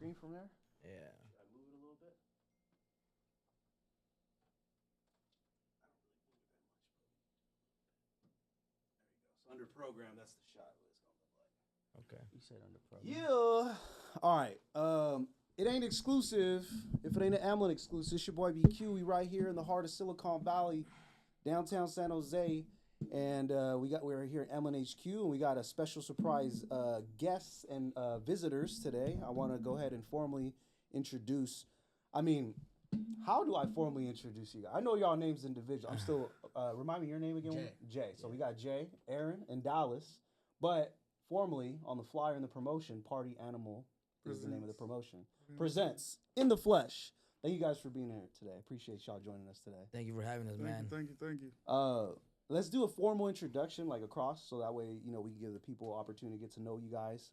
screen from there? Yeah. Should I move it a little bit? I don't really move it that much, but there you go. So under program, that's the shot what it's gonna look like. Okay. You said under program. Yeah. All right. It ain't exclusive. If it ain't an Amlin exclusive, it's your boy BQ. We right here in the heart of Silicon Valley, downtown San Jose, and we're here at Amlin HQ, and we got a special surprise guests and visitors today. I want to go ahead and formally introduce. I mean, how do I formally introduce you guys? I know y'all names individual. I'm still remind me your name again. Jay. Jay. So we got Jay, Aaron, and Dallas, but formally on the flyer and the promotion, Party Animal is the name of the promotion. Presents in the flesh. Thank you guys for being here today. Appreciate y'all joining us today. Thank you for having us, man. Thank you. Let's do a formal introduction, like across, so that way we can give the people an opportunity to get to know you guys.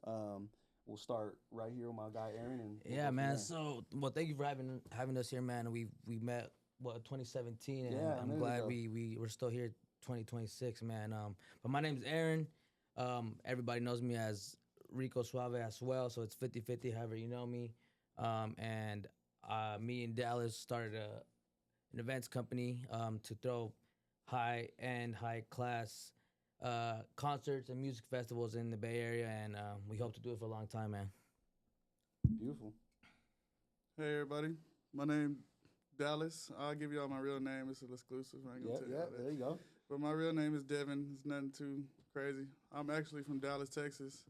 We'll start right here with my guy Aaron. And Yeah, man. So, thank you for having us here, man. We met 2017, and Yeah, I'm glad we're still here 2026, man. But my name's Aaron. Everybody knows me as Rico Suave as well, so it's 50-50, however you know me. And me and Dallas started an events company to throw high-end, high-class concerts and music festivals in the Bay Area, and we hope to do it for a long time, man. Beautiful. Hey everybody, my name Dallas. I'll give y'all my real name. It's an exclusive. I ain't gonna tell y'all that. There you go. But my real name is Devin. It's nothing too crazy. I'm actually from Dallas, Texas.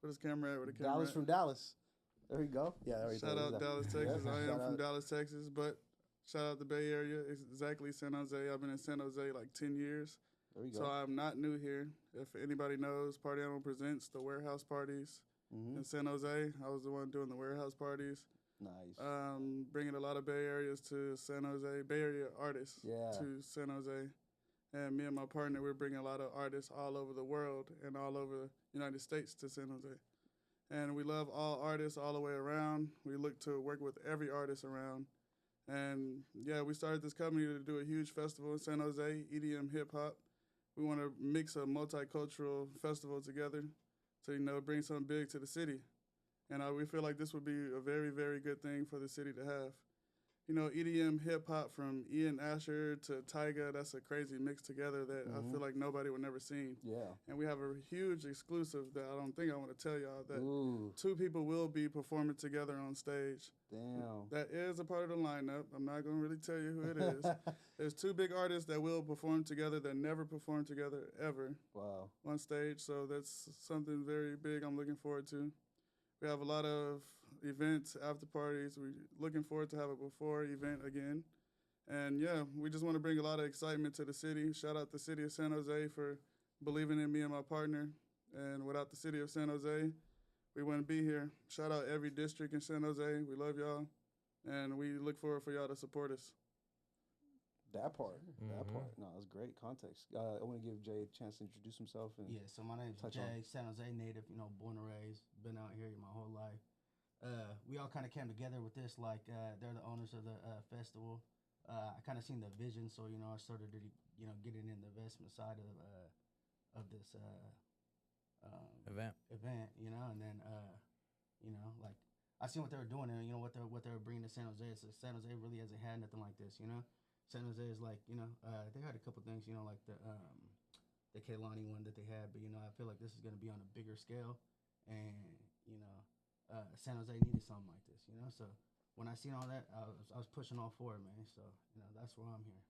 Where this camera at? Where the camera Dallas at? from Dallas. There you go. Yeah, there you go. Shout out Dallas, Texas. Yeah, I am shout from out. Dallas, Texas, but shout out the Bay Area. It's exactly San Jose. I've been in San Jose like 10 years. There you go. So I'm not new here. If anybody knows, Party Animal presents the warehouse parties in San Jose. I was the one doing the warehouse parties. Nice. Bringing a lot of Bay Areas to San Jose, Bay Area artists to San Jose. And me and my partner, we're bringing a lot of artists all over the world and all over the United States to San Jose. And we love all artists all the way around. We look to work with every artist around. And yeah, we started this company to do a huge festival in San Jose, EDM hip hop. We want to mix a multicultural festival together to, bring something big to the city. And we feel like this would be a very, very good thing for the city to have. EDM hip hop from Ian Asher to Tyga, that's a crazy mix together that I feel like nobody would never seen. Yeah. And we have a huge exclusive that I don't think I want to tell y'all that Ooh. two people will be performing together on stage. Damn. That is a part of the lineup. I'm not going to really tell you who it is. There's two big artists that will perform together that never performed together ever Wow. on stage. So that's something very big I'm looking forward to. We have a lot of events, after parties. We're looking forward to have a before event again. And yeah, we just want to bring a lot of excitement to the city. Shout out the city of San Jose for believing in me and my partner. And without the city of San Jose, we wouldn't be here. Shout out every district in San Jose. We love y'all. And we look forward for y'all to support us. That part. No, that's great context. I want to give Jay a chance to introduce himself. And Yeah, so my name's Jay, San Jose native, born and raised, been out here my whole life. We all kind of came together with this, like they're the owners of the festival. I kind of seen the vision, so I started to getting in the investment side of this Event. and then like I seen what they were doing and what they were bringing to San Jose. So San Jose really hasn't had nothing like this, San Jose is like, they had a couple things, like the Kehlani one that they had, but I feel like this is gonna be on a bigger scale, and San Jose needed something like this, So when I seen all that, I was pushing all for it, man. So that's why I'm here.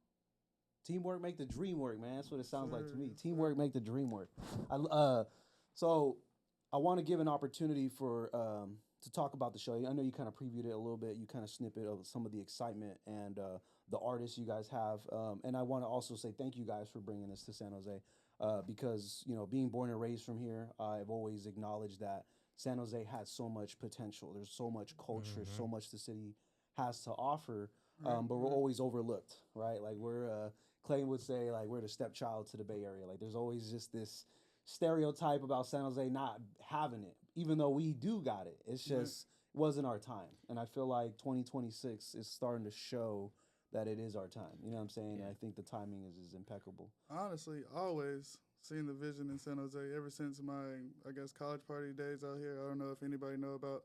Teamwork make the dream work, man. That's what it sounds like to me. Teamwork make the dream work. So I want to give an opportunity for to talk about the show. I know you kind of previewed it a little bit. You kind of snippet of some of the excitement and the artists you guys have. And I want to also say thank you guys for bringing this to San Jose because, being born and raised from here, I've always acknowledged that San Jose has so much potential. There's so much culture, so much the city has to offer, but we're always overlooked, right? Like Clay would say, like we're the stepchild to the Bay Area. Like there's always just this stereotype about San Jose not having it, even though we do got it. It's just wasn't our time. And I feel like 2026 is starting to show that it is our time. You know what I'm saying? Yeah. And I think the timing is impeccable. Honestly, always seen the vision in San Jose ever since my, college party days out here. I don't know if anybody know about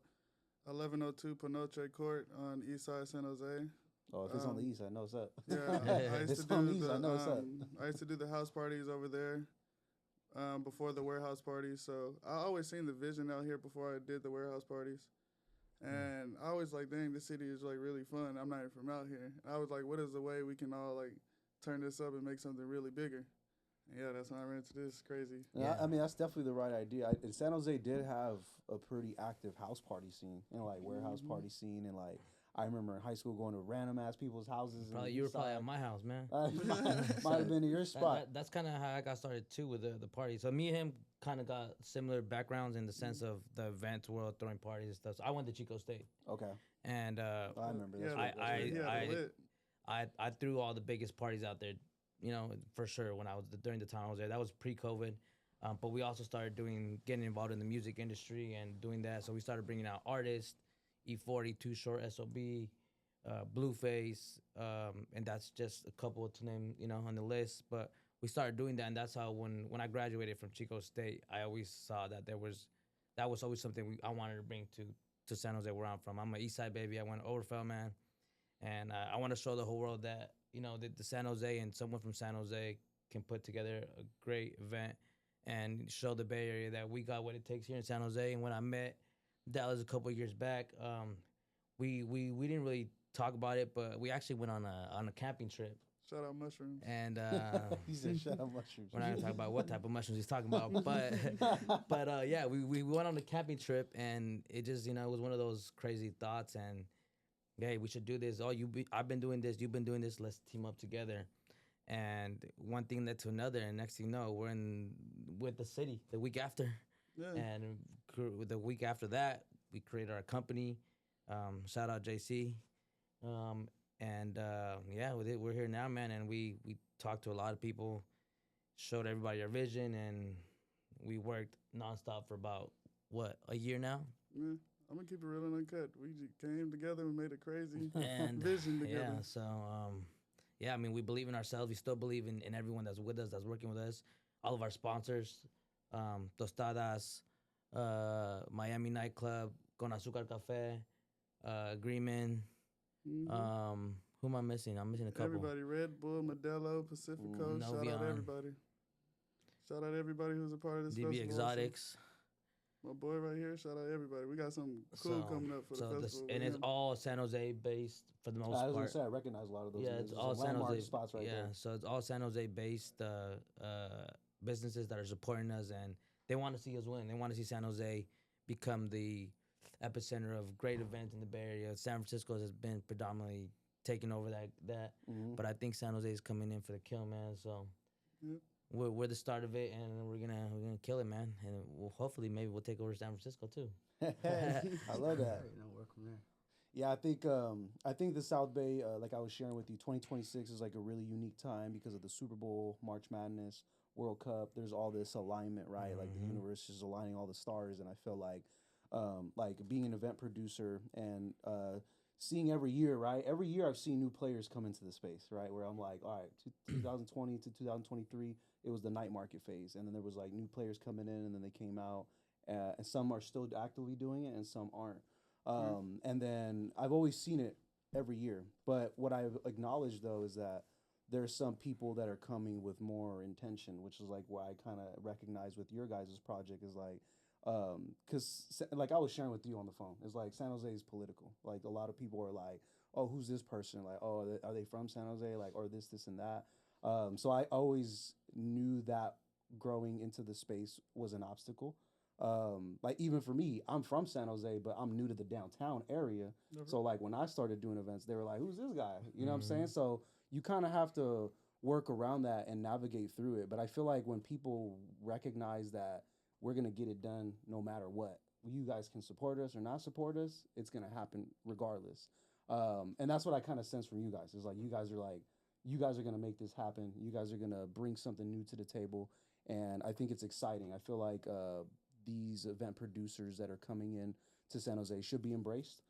1102 Panoche Court on East Side San Jose. Oh, if it's on the east, I know what's up. Yeah, I used It's to on do the east, the I know what's up. I used to do the house parties over there before the warehouse parties. So I always seen the vision out here before I did the warehouse parties. And I was like, dang, this city is like really fun. I'm not even from out here. I was like, what is the way we can all like turn this up and make something really bigger? And yeah, that's when I ran into this crazy. Yeah, I mean, that's definitely the right idea. And San Jose did have a pretty active house party scene and like warehouse party scene. And like, I remember in high school going to random ass people's houses. Probably you were probably at my house, man. Might have been in your spot. That's kind of how I got started too with the party. So me and him kind of got similar backgrounds in the sense of the event world, throwing parties and stuff. So I went to Chico State. Okay. And I remember that. I threw all the biggest parties out there, you know, for sure. When I was during the time I was there, that was pre-COVID. But we also started getting involved in the music industry and doing that. So we started bringing out artists, E40, Too Short, SOB, Blueface, and that's just a couple to name, you know, on the list. But we started doing that, and that's how when I graduated from Chico State, I always saw that that was always something I wanted to bring to San Jose, where I'm from. I'm an East Side baby. I went to Overfell, man, and I want to show the whole world that, you know, the San Jose and someone from San Jose can put together a great event and show the Bay Area that we got what it takes here in San Jose. And when I met Dallas a couple of years back, we didn't really talk about it, but we actually went on a camping trip. Shout out mushrooms. And he said shout out mushrooms. We're not gonna talk about what type of mushrooms he's talking about, but yeah, we went on a camping trip, and it just, you know, it was one of those crazy thoughts, and hey, we should do this. I've been doing this, you've been doing this. Let's team up together. And one thing led to another, and next thing you know, we're with the city the week after. Yeah. And the week after that, we created our company. Shout out JC. Yeah, we're here now, man. And we talked to a lot of people, showed everybody our vision, and we worked nonstop for about, a year now? Yeah, I'm going to keep it real and uncut. We just came together and made a crazy and, vision together. Yeah, so, I mean, we believe in ourselves. We still believe in everyone that's with us, that's working with us. All of our sponsors, Tostadas, Miami Nightclub, Con Azúcar Café, Agreement. Mm-hmm. Who am I missing? I'm missing a couple. Everybody, Red Bull, Modelo, Pacifico. Shout out everybody. Shout out everybody who's a part of this DB festival. Exotics. My boy right here. Shout out everybody. We got something cool coming up for the festival. And it's all San Jose based for the most part. I was gonna say I recognize a lot of those. Yeah, it's all San Jose spots right there. So it's all San Jose based businesses that are supporting us, and they want to see us win. They want to see San Jose become the epicenter of great events in the Bay Area. San Francisco has been predominantly taking over that, but I think San Jose is coming in for the kill, man. So we're the start of it, and we're gonna kill it, man. And hopefully maybe we'll take over San Francisco too. I love that. Work from there. Yeah, I think the South Bay, like I was sharing with you, 2026 is like a really unique time because of the Super Bowl, March Madness, World Cup. There's all this alignment, right? Like the universe is aligning all the stars, and I feel like being an event producer and seeing every year, right? Every year I've seen new players come into the space, right? Where I'm like, all right, 2020 to 2023, it was the night market phase, and then there was like new players coming in, and then they came out, and some are still actively doing it, and some aren't. And then I've always seen it every year. But what I've acknowledged, though, is that there's some people that are coming with more intention, which is like why I kind of recognize with your guys' project is like, because like I was sharing with you on the phone, it's like San Jose is political. Like a lot of people are like, oh, who's this person? Like, oh, are they from San Jose? Like, or this and that. So I always knew that growing into the space was an obstacle. Like even for me, I'm from San Jose, but I'm new to the downtown area. So like when I started doing events, they were like, who's this guy? You know what I'm saying? So you kind of have to work around that and navigate through it. But I feel like when people recognize that we're going to get it done no matter what, you guys can support us or not support us, it's going to happen regardless. And that's what I kind of sense from you guys. It's like, you guys are going to make this happen. You guys are going to bring something new to the table. And I think it's exciting. I feel like, these event producers that are coming in to San Jose should be embraced,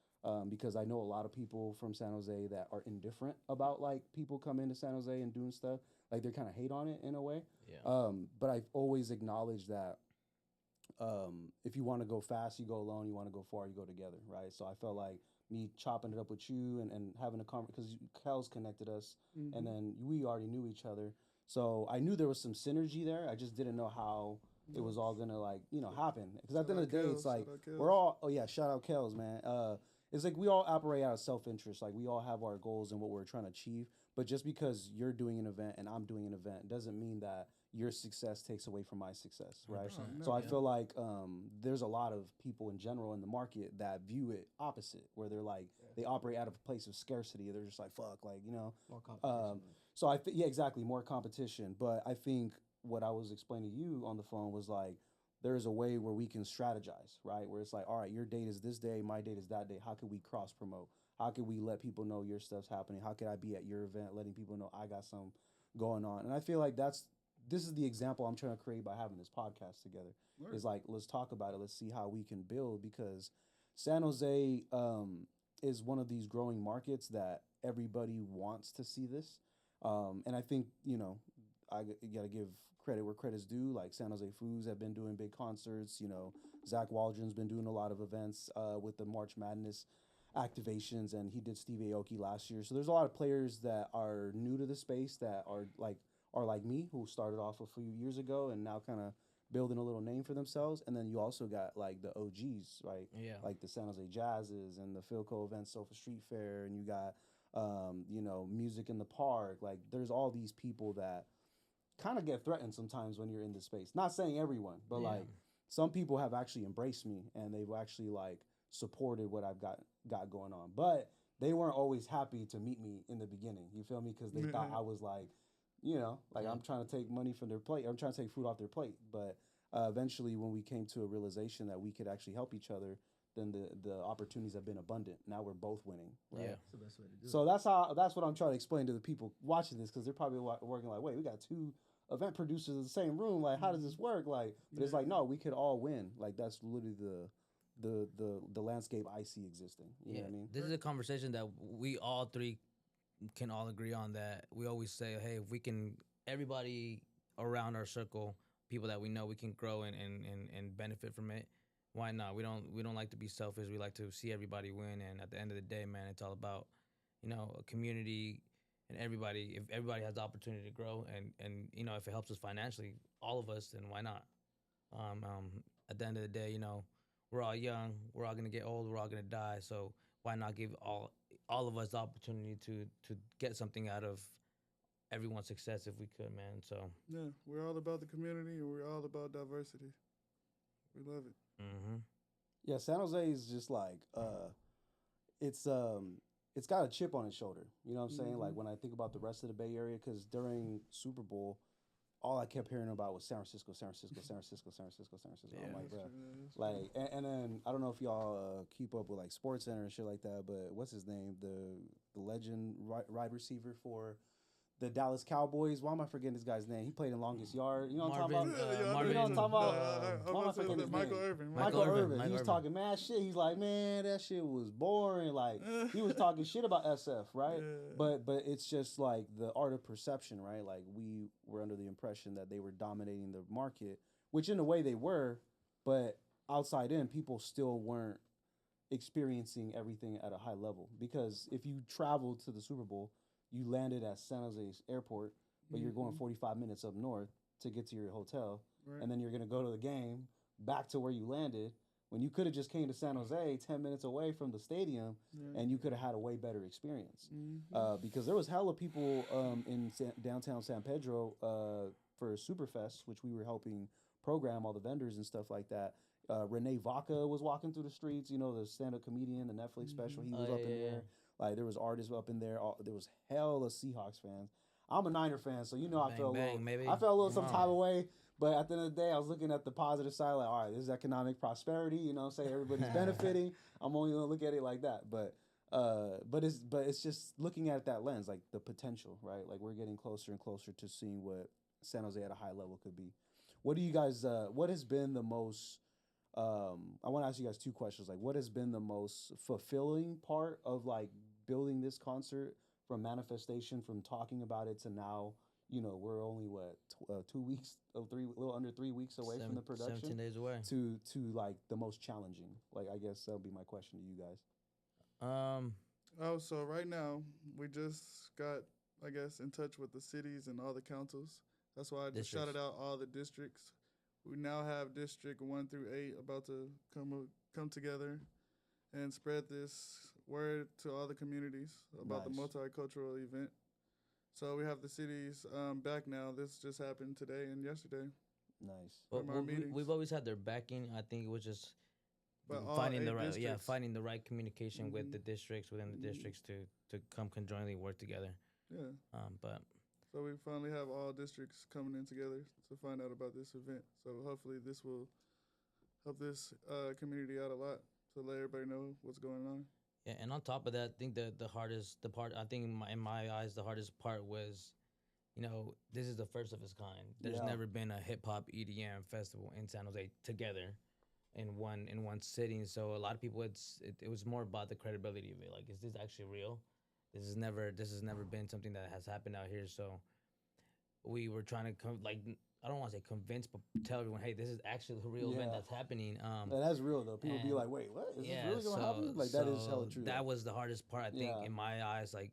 because I know a lot of people from San Jose that are indifferent about like people coming to San Jose and doing stuff. Like they kind of hate on it in a way. Yeah. But I've always acknowledged that if you want to go fast, you go alone. You want to go far, you go together, right? So I felt like me chopping it up with you and having a conversation because Kel's connected us, and then we already knew each other. So I knew there was some synergy there. I just didn't know how it was all gonna happen. Because at the end of the day, it's like we're all shout out Kels, man. It's like we all operate out of self interest. Like we all have our goals and what we're trying to achieve. But just because you're doing an event and I'm doing an event doesn't mean that your success takes away from my success, right? So I feel like there's a lot of people in general in the market that view it opposite, where they're like they operate out of a place of scarcity. They're just like fuck, like More competition. so I think exactly, more competition. But I think what I was explaining to you on the phone was like there's a way where we can strategize, right? Where it's like, all right, your date is this day, my date is that day. How can we cross promote? How can we let people know your stuff's happening? How can I be at your event, letting people know I got some going on? And I feel like this is the example I'm trying to create by having this podcast together. Right. Is like, let's talk about it. Let's see how we can build, because San Jose is one of these growing markets that everybody wants to see this. And I think, you got to give credit where credit's due. Like San Jose Foods have been doing big concerts. Zach Waldron's been doing a lot of events with the March Madness activations, and he did Steve Aoki last year. So there's a lot of players that are new to the space that are like me, who started off a few years ago and now kind of building a little name for themselves. And then you also got like the OGs, right? Yeah. Like the San Jose Jazzes and the Philco events, Sofa Street Fair, and you got Music in the Park. Like there's all these people that kind of get threatened sometimes when you're in this space. Not saying everyone, but like some people have actually embraced me and they've actually like supported what I've got going on. But they weren't always happy to meet me in the beginning. You feel me? Because they thought I was like, I'm trying to take money from their plate. I'm trying to take food off their plate. But eventually, when we came to a realization that we could actually help each other, then the opportunities have been abundant. Now we're both winning. Right? Yeah, that's the best way to do it. So that's what I'm trying to explain to the people watching this, because they're probably working like, wait, we got two event producers in the same room. Like, how does this work? Like, but it's like, no, we could all win. Like, that's literally the landscape I see existing. You know what I mean? This is a conversation that we all three can all agree on, that we always say, hey, if we can, everybody around our circle, people that we know, we can grow and benefit from it. Why not? We don't like to be selfish. We like to see everybody win. And at the end of the day, man, it's all about, a community and everybody. If everybody has the opportunity to grow and if it helps us financially, all of us, then why not? At the end of the day, we're all young. We're all gonna get old. We're all gonna die. So why not give all of us the opportunity to get something out of everyone's success if we could, man? So yeah, we're all about the community and we're all about diversity. We love it. Mm-hmm. Yeah, San Jose is just like it's got a chip on its shoulder. You know what I'm saying? Like when I think about the rest of the Bay Area, because during Super Bowl, all I kept hearing about was San Francisco, San Francisco, San Francisco, San Francisco, San Francisco. Yeah, I'm like, bro, like, and then I don't know if y'all keep up with like Sports Center and shit like that, but what's his name? The legend wide receiver for the Dallas Cowboys. Why am I forgetting this guy's name? He played in Longest Yard. You know what I'm talking about? Marvin, you know what I'm talking about? Why am I forgetting his Michael name? Irvin. Michael Irvin. He was talking mad shit. He's like, man, that shit was boring. Like he was talking shit about SF, right? Yeah. But it's just like the art of perception, right? Like we were under the impression that they were dominating the market, which in a way they were, but outside in, people still weren't experiencing everything at a high level. Because if you traveled to the Super Bowl, you landed at San Jose's airport, but you're going 45 minutes up north to get to your hotel, and then you're going to go to the game back to where you landed, when you could have just came to San Jose 10 minutes away from the stadium, and you could have had a way better experience. Because there was hella people in downtown San Pedro for Superfest, which we were helping program all the vendors and stuff like that. Renee Vaca was walking through the streets, the stand-up comedian, the Netflix special, he was up in there. Like, there was artists up in there. There was hella Seahawks fans. I'm a Niner fan, so I felt a little some type of way. But at the end of the day, I was looking at the positive side, like, all right, this is economic prosperity. You know what I'm saying? Everybody's benefiting. I'm only gonna look at it like that. But it's just looking at that lens, like the potential, right? Like we're getting closer and closer to seeing what San Jose at a high level could be. What do you guys? What has been the most? I want to ask you guys two questions. Like, what has been the most fulfilling part of like building this concert, from manifestation, from talking about it to now we're only what 2 weeks, a little under 3 weeks away from the production. 17 days away. To like the most challenging. Like I guess that'll be my question to you guys. Oh, so right now we just got, I guess, in touch with the cities and all the councils. That's why I just shouted out all the districts. We now have District 1 through 8 about to come together and spread this word to all the communities about the multicultural event. So we have the cities back now. This just happened today and yesterday. Nice. Well, we've always had their backing. I think it was just finding the right communication with the districts, within the districts to come conjointly work together. Yeah. But so we finally have all districts coming in together to find out about this event. So hopefully this will help this community out a lot to let everybody know what's going on. Yeah, and on top of that, I think the hardest part, I think in my eyes, the hardest part was, this is the first of its kind. There's never been a hip hop EDM festival in San Jose together in one sitting. So a lot of people, it was more about the credibility of it. Like, is this actually real? This has never been something that has happened out here. So we were trying to I don't want to say convince, but tell everyone, hey, this is actually the real event that's happening. That's real though. People be like, wait, what? Is this really gonna happen? Like that is hella true. That was the hardest part, I think, in my eyes, like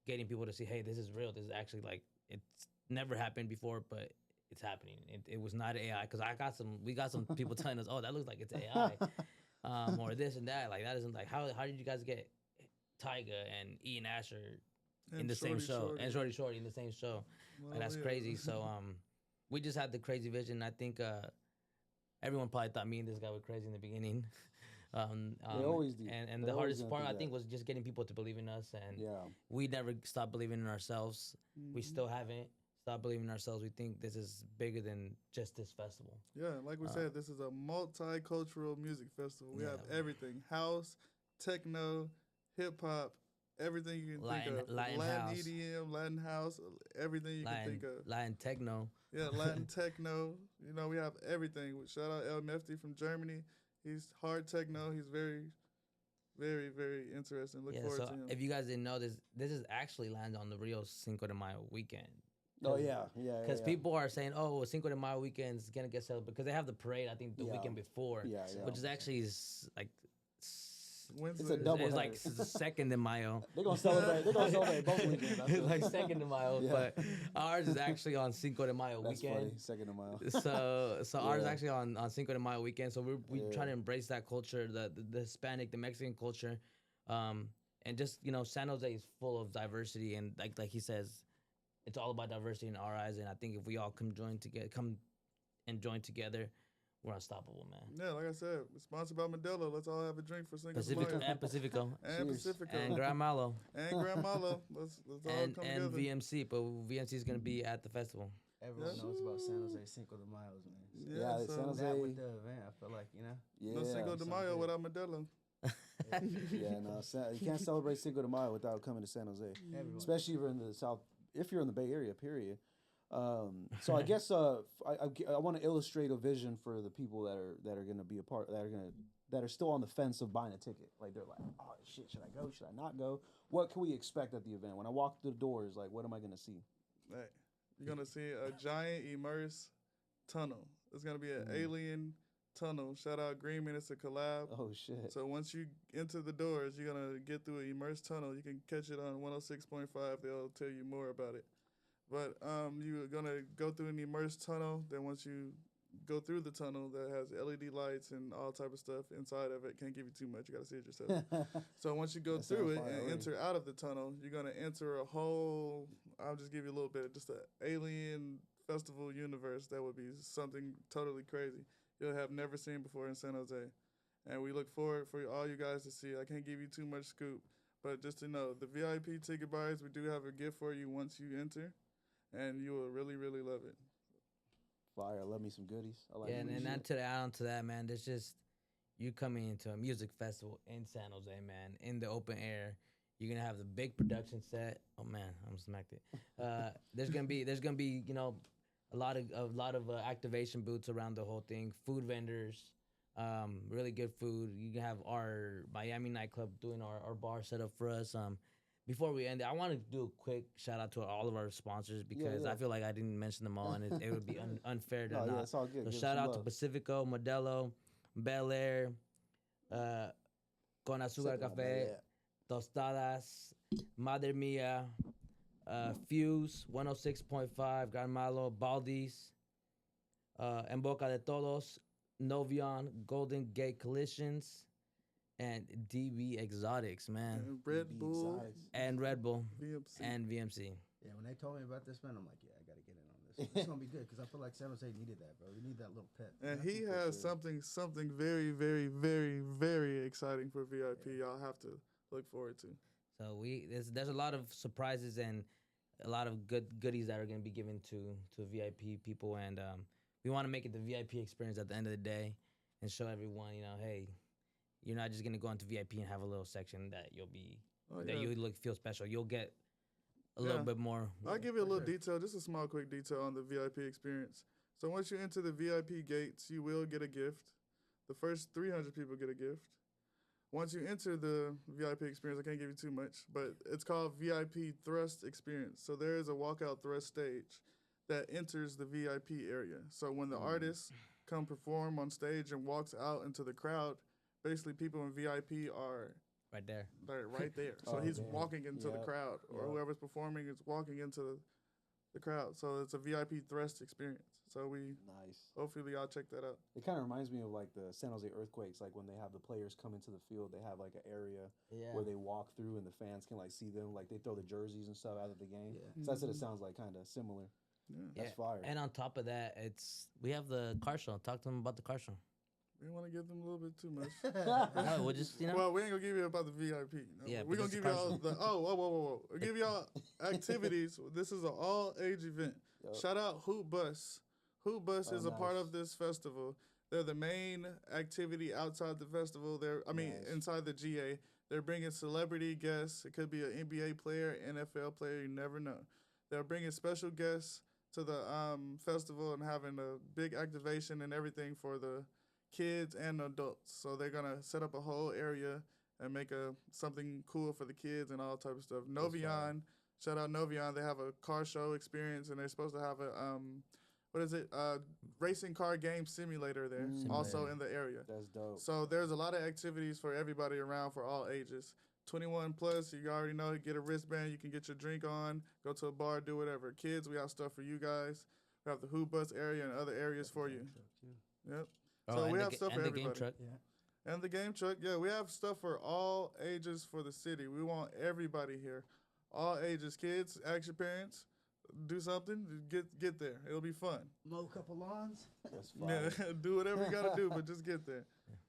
getting people to see, hey, this is real. This is actually it's never happened before, but it's happening. It was not AI, because we got some people telling us, oh, that looks like it's AI, or this and that. Like that isn't like how did you guys get Tyga and Ian Asher in the same show and Shorty in the same show? Well, like, that's crazy. So we just had the crazy vision. I think everyone probably thought me and this guy were crazy in the beginning. They always do. And the hardest part, I think, was just getting people to believe in us. And we never stopped believing in ourselves. Mm-hmm. We still haven't stopped believing in ourselves. We think this is bigger than just this festival. Yeah, like we said, this is a multicultural music festival. We have everything: house, techno, hip hop, everything you can think of. Latin EDM, Latin house, everything you can think of. Latin techno. Yeah, Latin techno. We have everything. Shout out El Mefti from Germany. He's hard techno. He's very, very, very interesting. Look forward to him. If you guys didn't know this is actually lands on the Rio Cinco de Mayo weekend. Oh yeah. Because people are saying, oh, Cinco de Mayo weekend is gonna get celebrated because they have the parade. I think the weekend before, which is actually like. It's a double. It's like second de Mayo. They're gonna celebrate both weekends. It's like second de Mayo, but ours is actually on Cinco de Mayo weekend. Funny. Second de Mayo. So ours is actually on Cinco de Mayo weekend. So we try to embrace that culture, the Hispanic, the Mexican culture, and just San Jose is full of diversity, and like he says, it's all about diversity in our eyes. And I think if we all come and join together. We're unstoppable, man. Yeah, like I said, sponsored by Modelo. Let's all have a drink for Cinco de Mayo. And Pacifico. And Grand Malo. And Grand Malo. Let's all come together. And VMC, but VMC is going to be at the festival. Everyone knows about San Jose Cinco de Mayo, man. Yeah, so San Jose. That with the event, I feel like, No Cinco de Mayo without Modelo. You can't celebrate Cinco de Mayo without coming to San Jose. Everyone. Especially if you're in the South, if you're in the Bay Area, period. So I guess I want to illustrate a vision for the people that are going to be a part that are still on the fence of buying a ticket. Like they're like, oh shit, should I go? Should I not go? What can we expect at the event? When I walk through the doors, like what am I going to see? Hey, you're going to see a giant immersive tunnel. It's going to be an alien tunnel. Shout out Greenman, it's a collab. Oh shit. So once you enter the doors, you're going to get through an immersed tunnel. You can catch it on 106.5. They'll tell you more about it. But you're going to go through an immersed tunnel. Then once you go through the tunnel that has LED lights and all type of stuff inside of it, can't give you too much. You got to see it yourself. So once you go through it and enter out of the tunnel, you're going to enter a whole, I'll just give you a little bit, just an alien festival universe that would be something totally crazy you'll have never seen before in San Jose. And we look forward for all you guys to see. I can't give you too much scoop, but just to know, the VIP ticket buyers, we do have a gift for you once you enter. And you will really, really love it. Fire. I love me some goodies. I like and then to add on to that, man, there's just you coming into a music festival in San Jose, man, in the open air. You're gonna have the big production set. Oh man, I'm smacked it. There's gonna be a lot of activation booths around the whole thing. Food vendors, really good food. You can have our Miami nightclub doing our bar set up for us. before we end it, I want to do a quick shout out to all of our sponsors because I feel like I didn't mention them all, and it would be unfair to not. Yeah, it's all good. So Give shout some out to love. Pacifico, Modelo, Bel Air, Con Azúcar Café, Tostadas, Madre Mia, Fuse, 106.5, Gran Malo, Baldi's, En Boca de Todos, Novion, Golden Gate Collisions, and DB Exotics, man. And Red Bull. And Red Bull. VMC. And VMC. Yeah, when they told me about this, man, I'm like, yeah, I got to get in on this. It's going to be good because I feel like San Jose needed that, bro. We need that little pep. And he has something very, very, very, very exciting for VIP. Y'all have to look forward to. So there's a lot of surprises and a lot of goodies that are going to be given to VIP people, and we want to make it the VIP experience at the end of the day and show everyone, hey, you're not just going to go into VIP and have a little section that you feel special. You'll get a little bit more. I'll give you a little detail, just a small quick detail on the VIP experience. So once you enter the VIP gates, you will get a gift. The first 300 people get a gift. Once you enter the VIP experience, I can't give you too much, but it's called VIP Thrust Experience. So there is a walkout thrust stage that enters the VIP area. So when the artists come perform on stage and walks out into the crowd, basically people in VIP are right there. They're right there. So he's walking into the crowd, or whoever's performing is walking into the crowd. So it's a VIP Thrust experience. So hopefully y'all check that out. It kind of reminds me of like the San Jose Earthquakes, like when they have the players come into the field, they have like an area where they walk through and the fans can like see them, like they throw the jerseys and stuff out of the game. Yeah. So that's what it sounds like, kind of similar. Yeah. That's fire. And on top of that, we have the car show. Talk to them about the car show. We want to give them a little bit too much. No, we'll just, Well, we ain't going to give you about the VIP. Yeah, we're going to give y'all whoa. We'll give y'all activities. This is an all-age event. Yep. Shout out Hoop Bus. Hoop Bus is a part of this festival. They're the main activity outside the festival. Inside the GA. They're bringing celebrity guests. It could be an NBA player, NFL player. You never know. They're bringing special guests to the festival and having a big activation and everything for the kids and adults. So they're going to set up a whole area and make something cool for the kids and all type of stuff. Novion, shout out Novion. They have a car show experience, and they're supposed to have a racing car game simulator there, also in the area. That's dope. So there's a lot of activities for everybody around for all ages. 21 plus, you already know, you get a wristband, you can get your drink on, go to a bar, do whatever. Kids, we have stuff for you guys. We have the Hoop Bus area and other areas for you. Yep. So we have stuff for everybody. And the game truck. Yeah. And the game truck. Yeah, we have stuff for all ages for the city. We want everybody here. All ages. Kids, ask your parents. Do something. Get there. It'll be fun. Mow a couple lawns. That's fun. Yeah, do whatever you got to do, but just get there.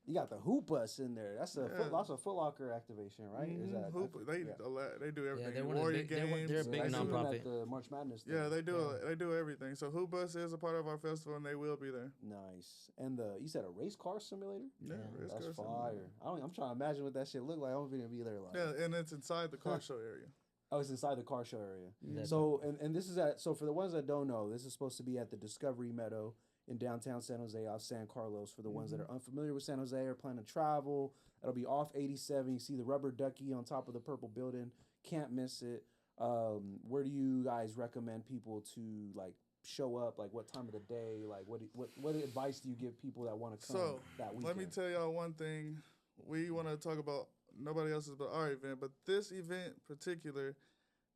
You got the Hoop Bus in there. That's a Foot Locker activation, right? Mm-hmm. They do everything. Yeah, Warrior games. They're a big nonprofit. At the March Madness thing. Yeah, they do everything. So Hoop Bus is a part of our festival, and they will be there. Nice. And you said a race car simulator? Yeah, race that's car fire. simulator. I'm trying to imagine what that shit look like. I'm gonna be there like. Yeah, and it's inside the car show area. Oh, it's inside the car show area. Mm-hmm. So, and this is for the ones that don't know, this is supposed to be at the Discovery Meadow in downtown San Jose off San Carlos. For the ones that are unfamiliar with San Jose or plan to travel, it'll be off 87. You see the rubber ducky on top of the purple building. Can't miss it. Where do you guys recommend people to like show up? Like what time of the day? Like what advice do you give people that want to come that weekend? Let me tell y'all one thing. We want to talk about nobody else's but our event, but this event in particular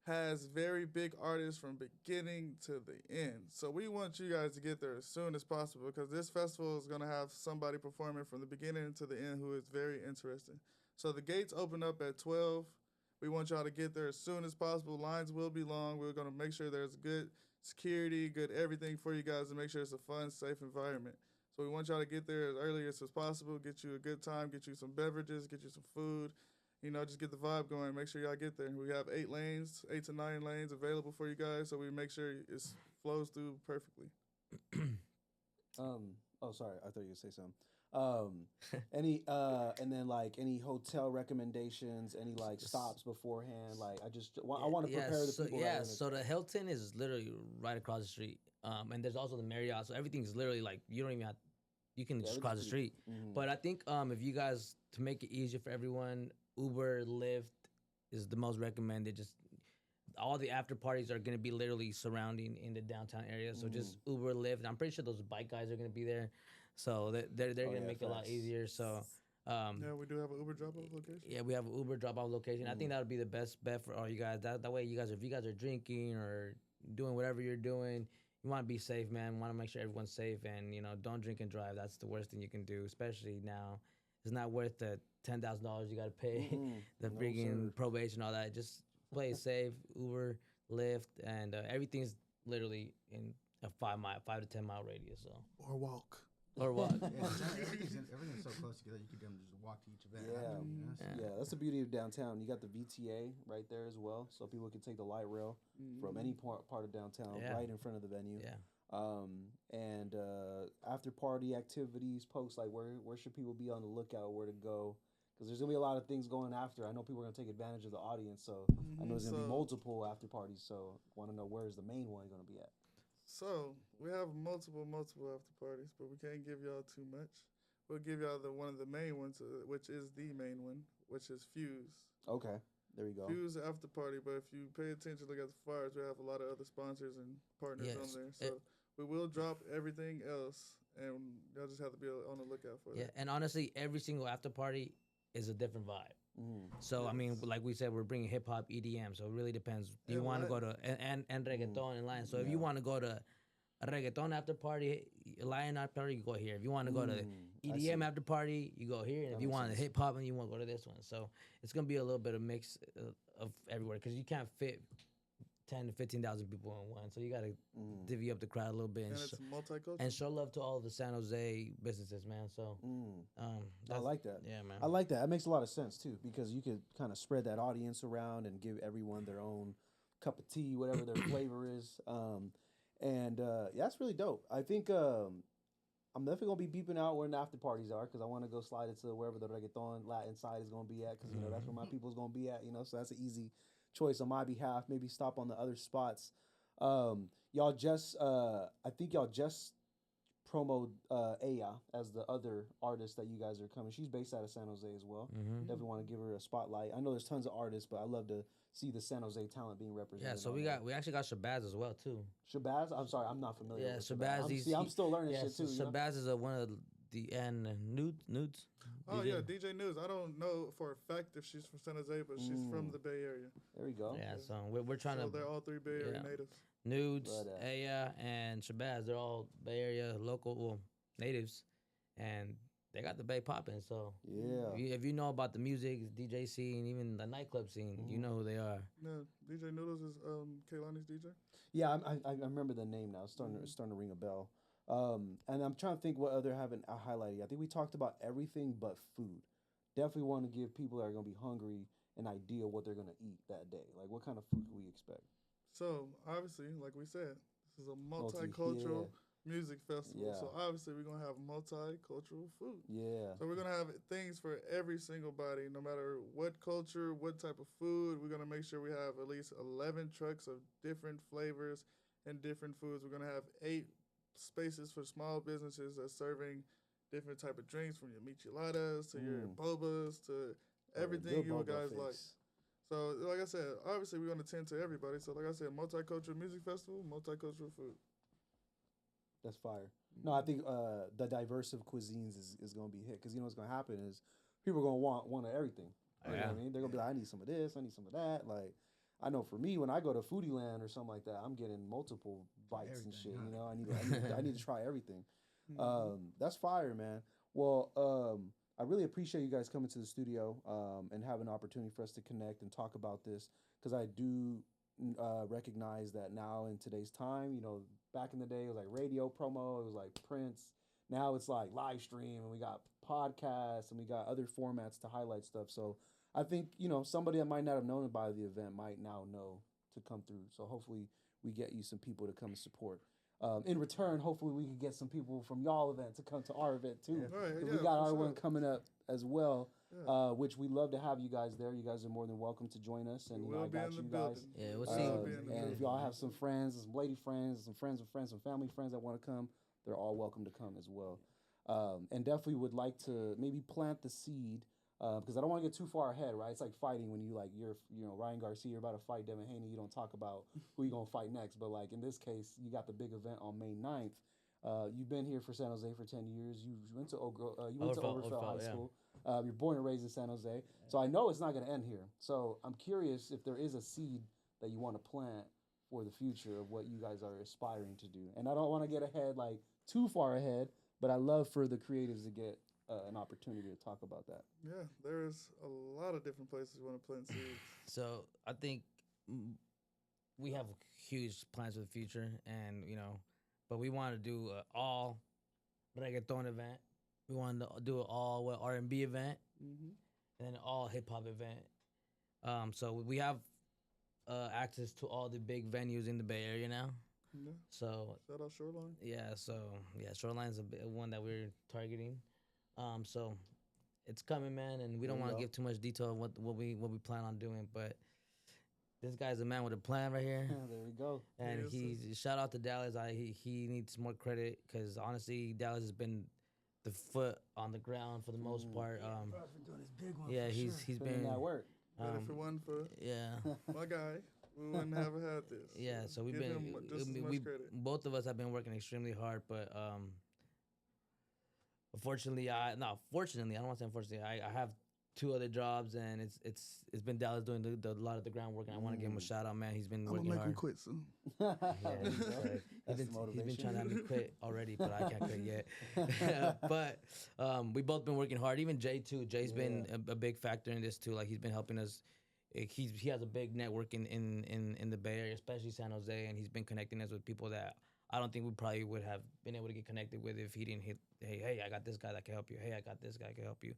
has very big artists from beginning to the end. So we want you guys to get there as soon as possible because this festival is going to have somebody performing from the beginning to the end who is very interesting. So the gates open up at 12. We want y'all to get there as soon as possible. Lines will be long. We're going to make sure there's good security, good everything for you guys to make sure it's a fun, safe environment. So we want y'all to get there as early as possible, get you a good time, get you some beverages, get you some food, just get the vibe going. Make sure y'all get there. We have 8 to 9 lanes available for you guys, so we make sure it flows through perfectly. Sorry, I thought you were gonna say something. And then like any hotel recommendations, any like stops beforehand. Like I want to prepare the people. So the Hilton is literally right across the street. And there's also the Marriott. So everything's literally like you don't even have. You can just cross the street. Mm-hmm. But I think if you guys, to make it easier for everyone, Uber, Lyft is the most recommended. Just all the after parties are gonna be literally surrounding in the downtown area. So just Uber, Lyft. I'm pretty sure those bike guys are gonna be there, so they're gonna make it a lot easier. So. Yeah, we do have an Uber drop-off location. Yeah, we have an Uber drop-off location. I think that would be the best bet for all you guys. That way, you guys, if you guys are drinking or doing whatever you're doing, you want to be safe, man. Want to make sure everyone's safe, and don't drink and drive. That's the worst thing you can do, especially now. It's not worth the $10,000 you got to pay, the freaking probation, all that. Just play it safe. Uber, Lyft, and everything's literally in a 5 to 10 mile radius. So or walk. Or what? Everything's so close together. You can just walk to each event. Yeah, that's the beauty of downtown. You got the VTA right there as well, so people can take the light rail from any part of downtown right in front of the venue. Yeah. And after party activities, posts like where should people be on the lookout, where to go? Because there's gonna be a lot of things going after. I know people are gonna take advantage of the audience, so I know there's gonna be multiple after parties. So want to know where's the main one gonna be at? So we have multiple after parties, but we can't give y'all too much. We'll give y'all one of the main ones, which is the main one, which is Fuse. Okay, there we go. Fuse after party, but if you pay attention, look at the flyers, we have a lot of other sponsors and partners on there. So we will drop everything else, and y'all just have to be on the lookout for that. Yeah, and honestly, every single after party is a different vibe. So I mean, like we said, we're bringing hip hop, EDM. So it really depends. Do you want to go to and reggaeton and Latin? So if you want to go to a reggaeton after party, Latin after party, you go here. If you want to go to EDM after party, you go here. And if you want to hip hop and you want to go to this one, so it's gonna be a little bit of mix of everywhere because you can't fit 10 to 15,000 people in one. So you got to divvy up the crowd a little bit. And it's multicultural. And show love to all the San Jose businesses, man. So I like that. Yeah, man. I like that. That makes a lot of sense, too, because you could kind of spread that audience around and give everyone their own cup of tea, whatever their flavor is. That's really dope. I think I'm definitely going to be beeping out where the after parties are because I want to go slide it to wherever the reggaeton Latin side is going to be at because, that's where my people's going to be at, so that's an easy choice on my behalf. Maybe stop on the other spots. Y'all just I think y'all just promoted Aya as the other artist that you guys are coming. She's based out of San Jose as well. Definitely want to give her a spotlight. I know there's tons of artists, but I love to see the San Jose talent being represented. Yeah, so we actually got Shabazz as well too. Shabazz? I'm sorry, I'm not familiar. Yeah, with Shabazz. I'm still learning shit too. Shabazz is one of the nudes. Oh DJ. Yeah, DJ News. I don't know for a fact if she's from San Jose, but she's from the Bay Area. There we go. Yeah, so we're trying to. They're all 3 Bay Area natives. Nudes, Aya, and Shabazz. They're all Bay Area local natives, and they got the Bay popping. So if you know about the music, DJ scene, even the nightclub scene, you know who they are. No, DJ Noodles is Kaylani's DJ. Yeah, I remember the name now. It's starting to ring a bell. And I'm trying to think what other haven't highlighted. I think we talked about everything but food. Definitely want to give people that are going to be hungry an idea what they're going to eat that day. Like, what kind of food can we expect? So, obviously, like we said, this is a multicultural music festival. Yeah. So, obviously, we're going to have multicultural food. Yeah. So, we're going to have things for every single body, no matter what culture, what type of food. We're going to make sure we have at least 11 trucks of different flavors and different foods. We're going to have 8 spaces for small businesses that's serving different type of drinks, from your micheladas to your bobas to everything you guys like. So, like I said, obviously we're going to tend to everybody. So, like I said, multicultural music festival, multicultural food. That's fire. No, I think the diverse of cuisines is going to be hit because what's going to happen is people are going to want everything. You know what I mean? They're going to be like, I need some of this, I need some of that. Like, I know for me, when I go to Foodie Land or something like that, I'm getting multiple bites and shit. I need to try everything. That's fire, man. Well, I really appreciate you guys coming to the studio and having an opportunity for us to connect and talk about this because I do recognize that now in today's time, back in the day, it was like radio promo, it was like prints. Now it's like live stream and we got podcasts and we got other formats to highlight stuff. So I think, somebody that might not have known about the event might now know to come through. So hopefully we get you some people to come and support. In return, hopefully we can get some people from y'all event to come to our event too. Yeah. Right, we got our one coming up as well, which we love to have you guys there. You guys are more than welcome to join us. And I got you guys. Yeah, we'll see. And if y'all have some friends, some lady friends, some friends of friends, some family friends that want to come, they're all welcome to come as well. And definitely would like to maybe plant the seed because I don't want to get too far ahead, right? It's like fighting when you're Ryan Garcia, you're about to fight Devin Haney, you don't talk about who you're going to fight next. But like in this case, you got the big event on May 9th. You've been here for San Jose for 10 years. You went to Oberfeld High School. You're born and raised in San Jose. So I know it's not going to end here. So I'm curious if there is a seed that you want to plant for the future of what you guys are aspiring to do. And I don't want to get ahead, like too far ahead, but I love for the creatives to get an opportunity to talk about that. Yeah, there's a lot of different places we want to plant seeds. So I think we have huge plans for the future, and but we want to do an all reggaeton event. We want to do an all R&B event, and then an all hip hop event. So we have access to all the big venues in the Bay Area now. Yeah. So shout out Shoreline. Yeah. Shoreline's one that we're targeting. So it's coming, man, and we don't want to give too much detail of what we plan on doing, but this guy's a man with a plan right here. There we go. And shout out to Dallas. He needs more credit because honestly, Dallas has been the foot on the ground for the most part. Bro's been doing his big one. He's been that work. But if it wasn't for my guy, we wouldn't have had this. Yeah, so Give him just as much credit. Both of us have been working extremely hard, but fortunately, I don't want to say unfortunately, I have 2 other jobs, and it's been Dallas doing a lot of the groundwork, and I want to give him a shout out, man. He's been working hard. I'm gonna make him quit soon. He's been trying to have me quit already, but I can't quit yet. But we both been working hard. Even Jay too. Jay's been a big factor in this too. Like he's been helping us. He has a big network in the Bay Area, especially San Jose, and he's been connecting us with people that I don't think we probably would have been able to get connected with if he didn't hit. Hey, I got this guy that can help you. Hey, I got this guy that can help you.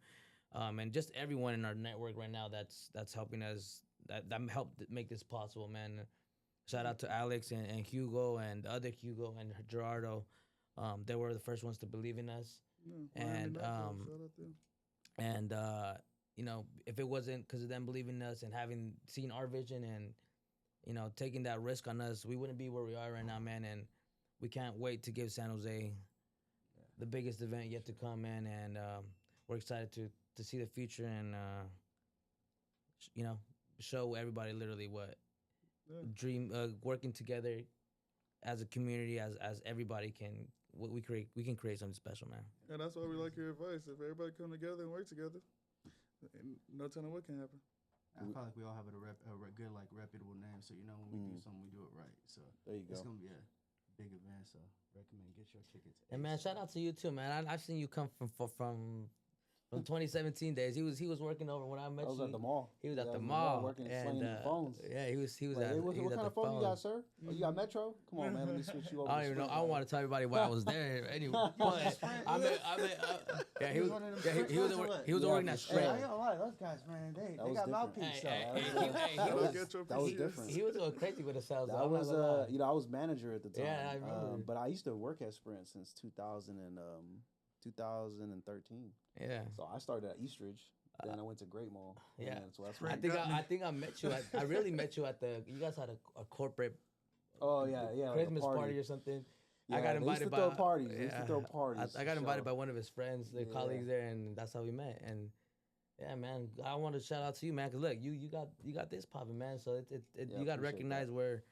And just everyone in our network right now that's helping us, that helped make this possible, man. Shout out to Alex and Hugo and the other Hugo and Gerardo. They were the first ones to believe in us. If it wasn't because of them believing in us and having seen our vision and taking that risk on us, we wouldn't be where we are right now, man. And we can't wait to give San Jose the biggest event yet to come, man. And we're excited to see the future and show everybody literally what dream working together as a community, as everybody we can create something special, man. And that's why we like your advice. If everybody come together and work together, no telling what can happen. I feel like we all have a good, like, reputable name, so when we do something, we do it right. So there you go. It's gonna be a big event, so recommend get your tickets. And man, shout out to you too, man. I've seen you come from 2017 days. He was working over when I met you. I was at the mall. He was at the mall working and slinging the phones. Yeah, he was like, at. What kind of phone you got, sir? Oh, you got Metro? Come on, man. Let me switch you over. I don't even know. I don't want to tell everybody why I was there. Anyway, but he was working that straight. I ain't gonna lie, those guys, man, they got mouthpiece. That was different. He was going crazy with the sales. I was I was manager at the time. Yeah, I remember. But I used to work at Sprint since 2013. Yeah. So I started at Eastridge. Then I went to Great Mall. Yeah. So that's I think I met you. I really met you at you guys had a corporate. Oh yeah, Christmas party or something. Yeah, I got invited by. They used to throw parties. I got invited by one of his friends, the colleagues there, and that's how we met. And yeah, man, I want to shout out to you, man, because look, you got this popping, man. So you got to recognize where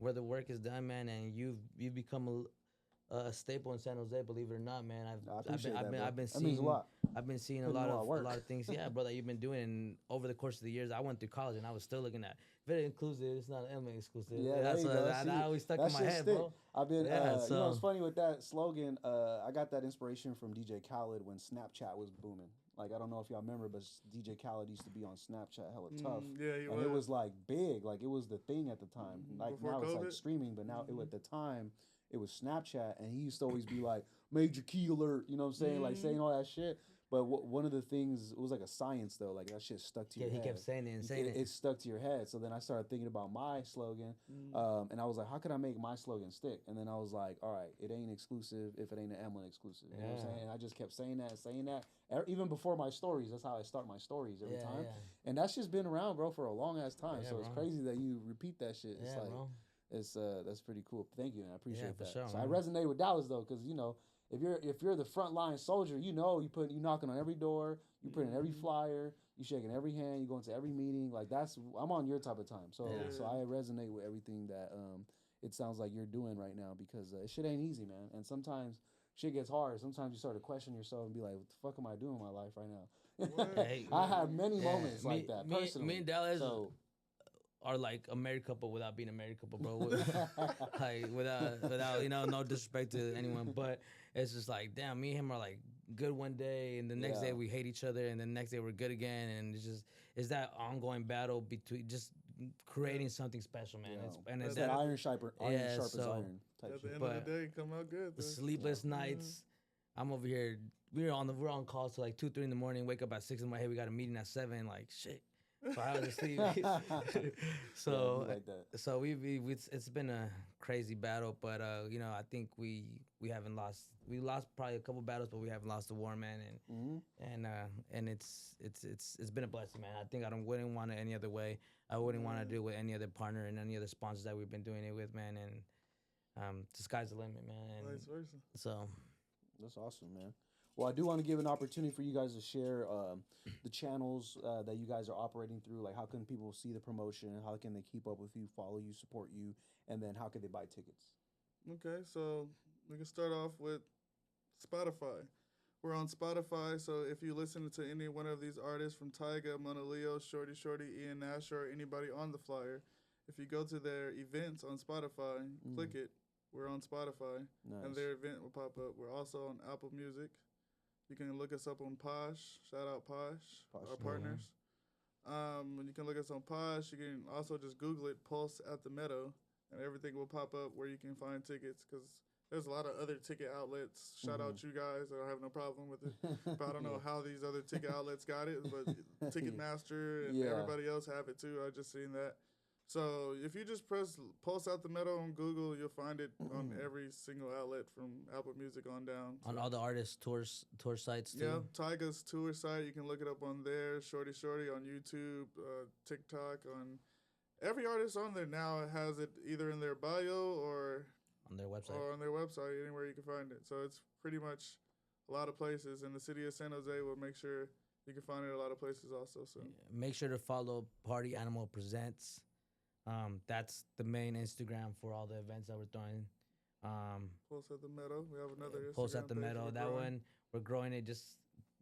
the work is done, man, and you've become a staple in San Jose, believe it or not, man. I've been seeing a lot of things, yeah, bro, that you've been doing. And over the course of the years, I went through college and I was still looking at very inclusive. It's not element exclusive. Yeah, that always stuck in my head, bro. I've been, it's funny with that slogan. I got that inspiration from DJ Khaled when Snapchat was booming. Like, I don't know if y'all remember, but DJ Khaled used to be on Snapchat hella tough. Yeah, he was. And it was like big, like it was the thing at the time. Like Before now COVID? it's like streaming, but now at the time it was Snapchat, and he used to always be like, "Major key alert," you know what I'm saying? Like saying all that shit. But one of the things, it was like a science though, like that shit stuck to your head. Yeah, he kept saying it. It stuck to your head. So then I started thinking about my slogan, and I was like, how could I make my slogan stick? And then I was like, all right, it ain't exclusive if it ain't an Emlyn exclusive. You know what I'm saying? And I just kept saying that. Even before my stories, that's how I start my stories every time. Yeah. And that's just been around, bro, for a long ass time. So it's crazy that you repeat that shit. It's like, bro. It's that's pretty cool. Thank you, man. I appreciate that. Sure, so man. I resonate with Dallas though, because if you're the frontline soldier, you know you knocking on every door, you putting every flyer, you shaking every hand, you going to every meeting. Like I'm on your type of time. So so I resonate with everything that it sounds like you're doing right now because shit ain't easy, man. And sometimes shit gets hard. Sometimes you start to question yourself and be like, what the fuck am I doing in my life right now? Hey, I have many moments like that personally. Me and Dallas are like a married couple without being a married couple, bro. Like without no disrespect to anyone, but it's just like, damn, me and him are like good one day, and the next day we hate each other, and the next day we're good again, and it's that ongoing battle between just creating something special, man. Yeah. It's that iron sharpens iron type at shit. the end of the day, come out good. The sleepless nights. I'm over here. We're on calls till like 2, 3 in the morning. Wake up at 6 in my head. We got a meeting at 7. Like shit. So I was asleep. So like that. So it's been a crazy battle, but I think we haven't lost. We lost probably a couple battles, but we haven't lost the war, man. And it's been a blessing, man. I think wouldn't want it any other way. I wouldn't want to do it with any other partner and any other sponsors that we've been doing it with, man. And the sky's the limit, man. And vice versa. So that's awesome, man. Well, I do want to give an opportunity for you guys to share the channels that you guys are operating through. Like, how can people see the promotion? How can they keep up with you, follow you, support you? And then how can they buy tickets? Okay, so we can start off with Spotify. We're on Spotify, so if you listen to any one of these artists from Tyga, Mona Leo, Shorty, Ian Nash, or anybody on the flyer, if you go to their events on Spotify, click it, we're on Spotify, and their event will pop up. We're also on Apple Music. You can look us up on Posh. Shout out Posh our partners. You can look us on Posh. You can also just Google it, Pulse at the Meadow, and everything will pop up where you can find tickets because there's a lot of other ticket outlets. Shout out you guys. I don't have no problem with it. But I don't know how these other ticket outlets got it, but Ticketmaster and everybody else have it too. I just seen that. So if you just press Pulse Out the Meadow on Google, you'll find it on every single outlet from Apple Music on down. On all the artists' tour sites too. Yeah, Tyga's tour site, you can look it up on there. Shorty on YouTube, TikTok, on every artist on there now has it either in their bio or on their website. Anywhere you can find it. So it's pretty much a lot of places. And the city of San Jose will make sure you can find it a lot of places also. So make sure to follow Party Animal Presents. That's the main Instagram for all the events that we're throwing. Pulse at the Meadow. We have another Instagram Pulse at the page Meadow. That one, we're growing it.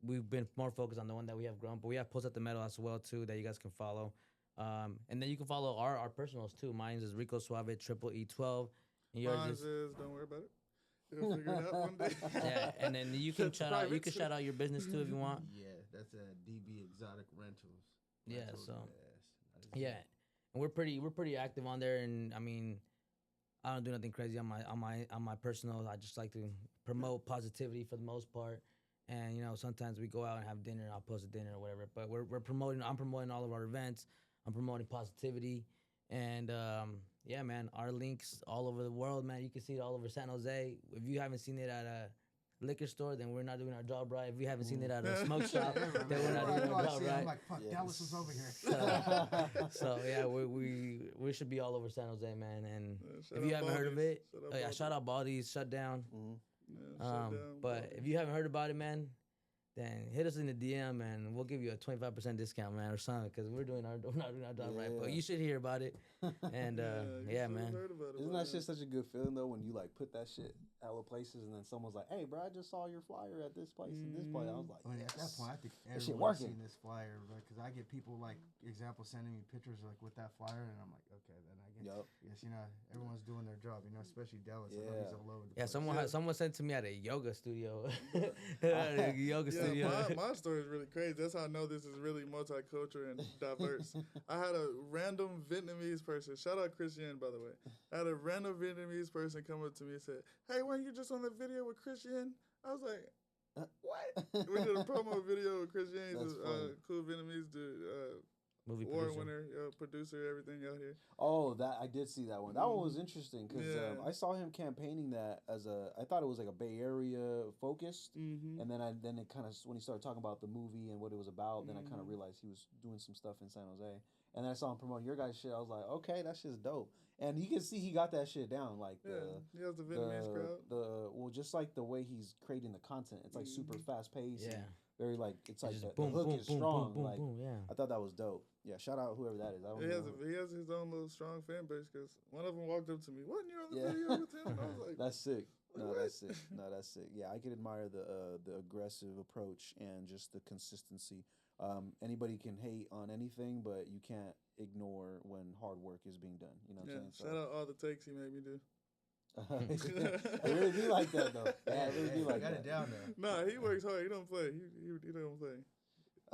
We've been more focused on the one that we have grown, but we have Pulse at the Meadow as well too that you guys can follow. And then you can follow our personals too. Mine is Rico Suave EE12. And yours is don't worry about it. You'll figure it out one day. Yeah, and then you can shout out your business too if you want. Yeah, that's DB Exotic Rentals. Yeah, yeah. And we're pretty active on there, and I mean, I don't do nothing crazy on my personal. I just like to promote positivity for the most part, and sometimes we go out and have dinner. I'll post a dinner or whatever. But we're promoting. I'm promoting all of our events. I'm promoting positivity, and yeah, man, our links all over the world, man. You can see it all over San Jose. If you haven't seen it at a liquor store, then we're not doing our job right. If we haven't seen it at a smoke shop, then we're not doing our job right. I'm like, fuck, Dallas was over here. So yeah, we should be all over San Jose, man. And if you haven't heard of it, shout out Baldi's, shut down. But if you haven't heard about it, man, then hit us in the DM and we'll give you a 25% discount, man, or something, because we're not doing our job right. But you should hear about it. And yeah, man. Isn't that shit such a good feeling though when you like put that shit hella places and then someone's like, "Hey, bro, I just saw your flyer at this place and this place." I was like, at that point, I think shit everyone's working. seen this flyer, because I get people like example sending me pictures like with that flyer, and I'm like, okay, then I guess everyone's doing their job, especially Dallas. I know he's all over the place. Someone sent to me at a yoga studio. My story is really crazy. That's how I know this is really multicultural and diverse. I had a random Vietnamese person. Shout out Christian, by the way. I had a random Vietnamese person come up to me and said, "Hey, weren't you just on the video with Christian?" I was like, "What?" We did a promo video with Christian. He's a cool Vietnamese dude. Movie award producer. winner, producer, everything out here. Oh, that I did see that one. That one was interesting because Yeah. I saw him campaigning that as I thought it was like a Bay Area focused, and then it kind of when he started talking about the movie and what it was about, then I kind of realized he was doing some stuff in San Jose, and then I saw him promoting your guys' shit. I was like, okay, that shit's dope, and you can see he got that shit down. Like He has the Vietnamese crowd. well, just like the way he's creating the content, it's like super fast paced. Yeah. Very like it's like Just the boom, hook boom, is boom, strong. boom, boom, Like boom, yeah. I thought that was dope. Yeah, shout out whoever that is. I don't know. He has his own little strong fan base because one of them walked up to me. Wasn't you on the video with him? And I was like, That's sick. No, what? that's sick. No, that's sick. Yeah, I can admire the aggressive approach and just the consistency. Anybody can hate on anything, but you can't ignore when hard work is being done. You know what I'm saying? Shout out all the takes he made me do. It really be like that though. Yeah, it really be like got that. it down there. Nah, he works hard. He don't play. He don't play.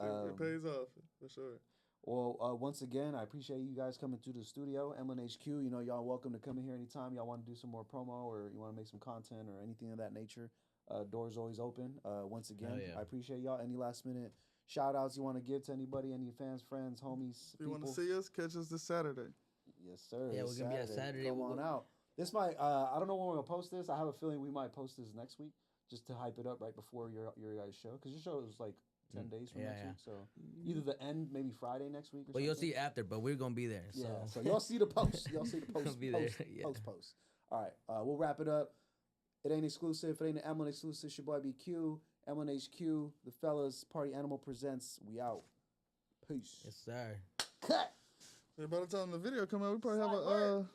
It pays off for sure. Well, once again, I appreciate you guys coming through the studio. Emlyn HQ, you know, y'all welcome to come in here anytime. Y'all want to do some more promo or you want to make some content or anything of that nature. Doors always open. Once again, I appreciate y'all. Any last minute shout outs you want to give to anybody, any fans, friends, homies, If you want to see us, catch us this Saturday. Yes, sir. Yeah, we're going to be at Saturday. Come on out. This might, I don't know when we're going to post this. I have a feeling we might post this next week just to hype it up right before your guys' show. Because your show is like 10 days from next week. So either the end, maybe Friday next week or something. You'll see after, but we're going to be there. So. Yeah, so y'all see the post. Y'all see the post. Be post, there. Yeah. post. All right, we'll wrap it up. It ain't exclusive. It ain't an Emlyn exclusive. It's your boy BQ. Emlyn HQ. The fellas. Party Animal presents. We out. Peace. Yes, sir. Cut. Yeah, by the time the video come out, we probably have